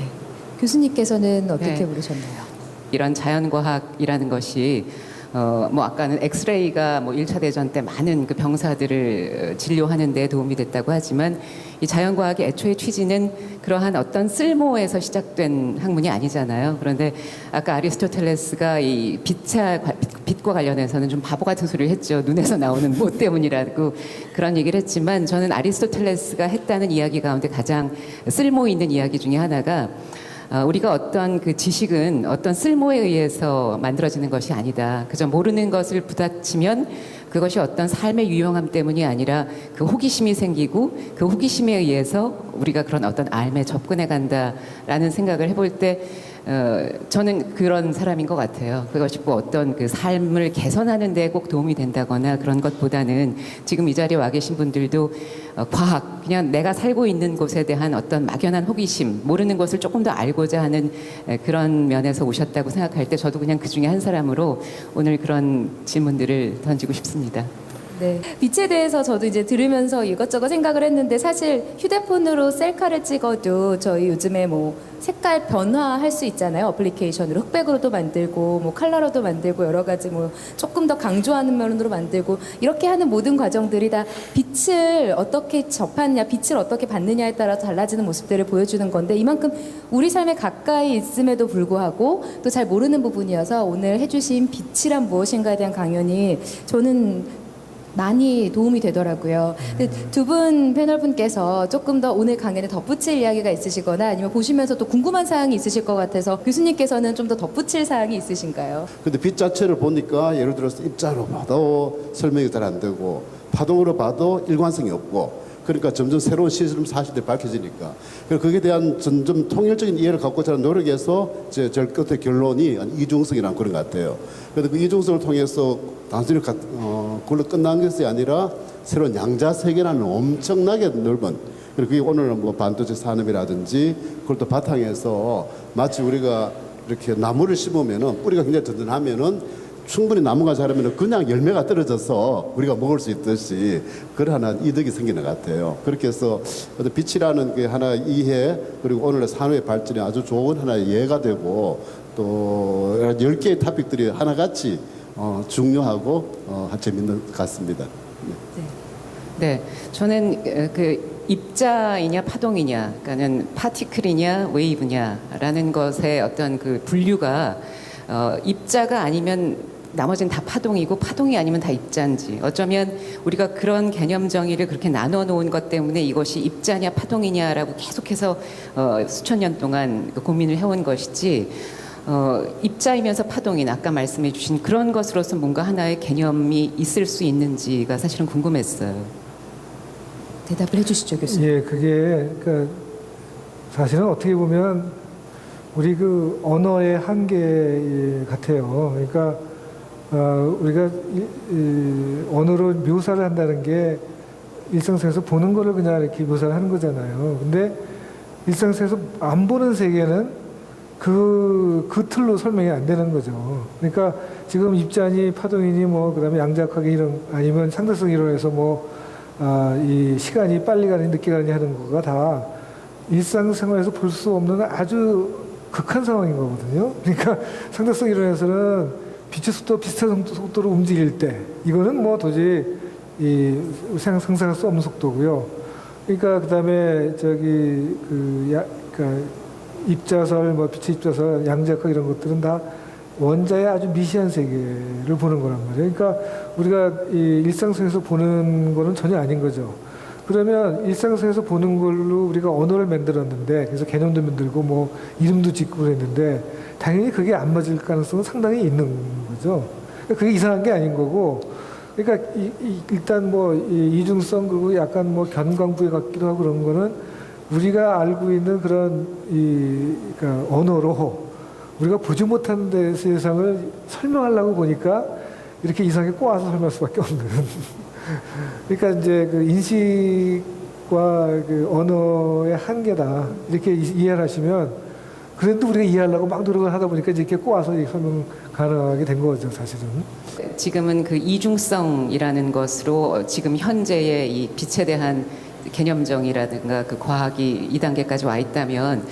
교수님께서는 어떻게 네. 보셨나요? 이런 자연과학이라는 것이 뭐 아까는 엑스레이가 뭐 1차 대전 때 많은 그 병사들을 진료하는 데 도움이 됐다고 하지만 이 자연과학의 애초의 취지는 그러한 어떤 쓸모에서 시작된 학문이 아니잖아요. 그런데 아까 아리스토텔레스가 이 빛과 관련해서는 좀 바보 같은 소리를 했죠. 눈에서 나오는 뭐 때문이라고 그런 얘기를 했지만 저는 아리스토텔레스가 했다는 이야기 가운데 가장 쓸모 있는 이야기 중에 하나가 우리가 어떤 그 지식은 어떤 쓸모에 의해서 만들어지는 것이 아니다. 그저 모르는 것을 부딪히면 그것이 어떤 삶의 유용함 때문이 아니라 그 호기심이 생기고 그 호기심에 의해서 우리가 그런 어떤 삶에 접근해 간다라는 생각을 해볼 때 저는 그런 사람인 것 같아요. 그것이 뭐 어떤 그 삶을 개선하는 데 꼭 도움이 된다거나 그런 것보다는 지금 이 자리에 와 계신 분들도 과학, 그냥 내가 살고 있는 곳에 대한 어떤 막연한 호기심, 모르는 것을 조금 더 알고자 하는 그런 면에서 오셨다고 생각할 때 저도 그냥 그 중에 한 사람으로 오늘 그런 질문들을 던지고 싶습니다. 네. 빛에 대해서 저도 이제 들으면서 이것저것 생각을 했는데 사실 휴대폰으로 셀카를 찍어도 저희 요즘에 뭐 색깔 변화할 수 있잖아요. 어플리케이션으로 흑백으로도 만들고 뭐 컬러로도 만들고 여러 가지 뭐 조금 더 강조하는 면으로 만들고 이렇게 하는 모든 과정들이 다 빛을 어떻게 접하느냐, 빛을 어떻게 받느냐에 따라 달라지는 모습들을 보여주는 건데 이만큼 우리 삶에 가까이 있음에도 불구하고 또 잘 모르는 부분이어서 오늘 해주신 빛이란 무엇인가에 대한 강연이 저는 많이 도움이 되더라고요. 두 분 패널분께서 조금 더 오늘 강연에 덧붙일 이야기가 있으시거나 아니면 보시면서 또 궁금한 사항이 있으실 것 같아서 교수님께서는 좀 더 덧붙일 사항이 있으신가요? 근데 빛 자체를 보니까 예를 들어서 입자로 봐도 설명이 잘 안 되고 파동으로 봐도 일관성이 없고 그러니까 점점 새로운 시스템 사실들이 밝혀지니까 거기에 대한 점점 통일적인 이해를 갖고자 하는 노력에서 제 끝의 결론이 이중성이라는 그런 것 같아요. 그래서 그 이중성을 통해서 단순히 그걸로 끝난 것이 아니라 새로운 양자 세계라는 엄청나게 넓은 그리고 그게 오늘 뭐 반도체 산업이라든지 그걸 또 바탕에서 마치 우리가 이렇게 나무를 심으면은 뿌리가 굉장히 든든하면은 충분히 나무가 자라면 그냥 열매가 떨어져서 우리가 먹을 수 있듯이 그런 하나 이득이 생기는 것 같아요. 그렇게 해서 빛이라는 게 하나 이해 그리고 오늘의 산업의 발전이 아주 좋은 하나의 예가 되고 또 10개의 토픽들이 하나같이 중요하고 재밌는 것 같습니다. 네, 저는 그 입자이냐 파동이냐, 그러니까는 파티클이냐 웨이브냐라는 것의 어떤 그 분류가 입자가 아니면 나머지는 다 파동이고 파동이 아니면 다 입자인지 어쩌면 우리가 그런 개념 정의를 그렇게 나눠 놓은 것 때문에 이것이 입자냐 파동이냐라고 계속해서 수천 년 동안 고민을 해온 것이지 입자이면서 파동인 아까 말씀해 주신 그런 것으로서 뭔가 하나의 개념이 있을 수 있는지가 사실은 궁금했어요. 대답을 해주시죠, 교수님. 예, 그게 그러니까 사실은 어떻게 보면 우리 그 언어의 한계 같아요. 그러니까 우리가 언어로 묘사를 한다는 게 일상생활에서 보는 거를 그냥 이렇게 묘사를 하는 거잖아요. 근데 일상생활에서 안 보는 세계는 그 틀로 설명이 안 되는 거죠. 그러니까 지금 입자니 파동이니 뭐 그다음에 양자역학이 이런 아니면 상대성 이론에서 이 시간이 빨리 가느니 늦게 가느니 하는 거가 다 일상생활에서 볼 수 없는 아주 극한 상황인 거거든요. 그러니까 상대성 이론에서는 빛의 속도가 비슷한 속도로 움직일 때 이거는 뭐 도저히 상상할 수 없는 속도고요. 그러니까 그다음에 그러니까 입자설, 뭐 빛의 입자설, 양자역학 이런 것들은 다 원자의 아주 미시한 세계를 보는 거란 말이에요. 그러니까 우리가 이 일상생활에서 보는 거는 전혀 아닌 거죠. 그러면 일상생활에서 보는 걸로 우리가 언어를 만들었는데 그래서 개념도 만들고 뭐 이름도 짓고 그랬는데 당연히 그게 안 맞을 가능성은 상당히 있는 거죠. 그게 이상한 게 아닌 거고 그러니까 일단 뭐 이중성 그리고 약간 뭐 견광부에 같기도 하고 그런 거는 우리가 알고 있는 그런 그러니까 언어로 우리가 보지 못한 데 세상을 설명하려고 보니까 이렇게 이상하게 꼬아서 설명할 수밖에 없는. 그러니까 이제 그 인식과 그 언어의 한계다 이렇게 이해를 하시면 그래도 우리가 이해하려고 막 노력을 하다 보니까 이렇게 꼬아서 설명 가능하게 된 거죠, 사실은. 지금은 그 이중성이라는 것으로 지금 현재의 이 빛에 대한 개념정이라든가 그 과학이 이 단계까지 와 있다면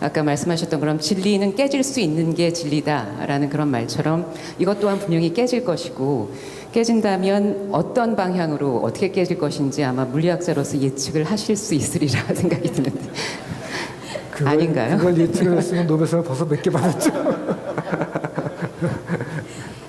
아까 말씀하셨던 그럼 진리는 깨질 수 있는 게 진리다라는 그런 말처럼 이것 또한 분명히 깨질 것이고 깨진다면 어떤 방향으로 어떻게 깨질 것인지 아마 물리학자로서 예측을 하실 수 있으리라 생각이 드는데 아닌가요? 그걸 예측을 했으면 노벨상 벌써 몇 개 받았죠.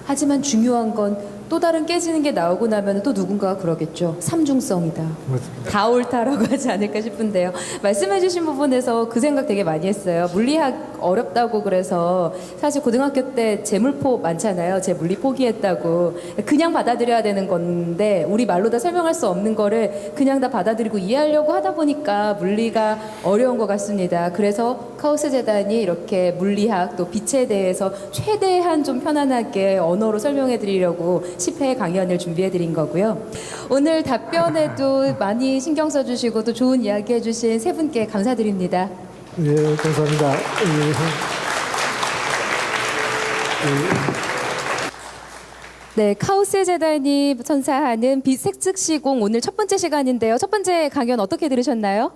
하지만 중요한 건 또 다른 깨지는 게 나오고 나면 또 누군가가 그러겠죠. 삼중성이다. 맞습니다. 다 옳다라고 하지 않을까 싶은데요. 말씀해주신 부분에서 그 생각 되게 많이 했어요. 물리학 어렵다고 그래서 사실 고등학교 때 재물포 많잖아요. 제 물리 포기했다고. 그냥 받아들여야 되는 건데 우리 말로 다 설명할 수 없는 거를 그냥 다 받아들이고 이해하려고 하다 보니까 물리가 어려운 것 같습니다. 그래서 카오스 재단이 이렇게 물리학 또 빛에 대해서 최대한 좀 편안하게 언어로 설명해 드리려고 10회 강연을 준비해 드린 거고요. 오늘 답변에도 많이 신경 써주시고 또 좋은 이야기 해주신 세 분께 감사드립니다. 예, 감사합니다. 예. 네, 카오스 재단이 선사하는 빛 색즉 시공 오늘 첫 번째 시간인데요. 첫 번째 강연 어떻게 들으셨나요?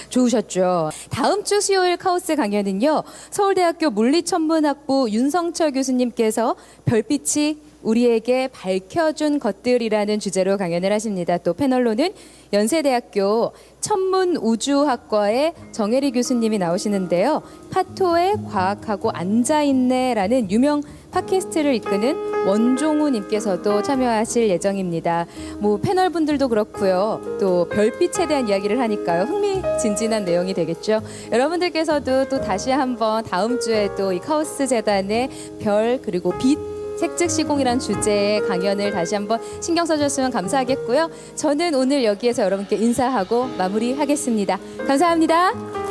좋으셨죠? 다음 주 수요일 카오스 강연은요. 서울대학교 물리천문학부 윤성철 교수님께서 별빛이 우리에게 밝혀준 것들이라는 주제로 강연을 하십니다. 또 패널로는 연세대학교 천문우주학과의 정혜리 교수님이 나오시는데요. 파토에 과학하고 앉아있네라는 유명 팟캐스트를 이끄는 원종우 님께서도 참여하실 예정입니다. 뭐 패널 분들도 그렇고요. 또 별빛에 대한 이야기를 하니까요. 흥미진진한 내용이 되겠죠. 여러분들께서도 또 다시 한번 다음 주에 또 이 카오스 재단의 별 그리고 빛 색즉 시공이란 주제의 강연을 다시 한번 신경 써주셨으면 감사하겠고요. 저는 오늘 여기에서 여러분께 인사하고 마무리하겠습니다. 감사합니다.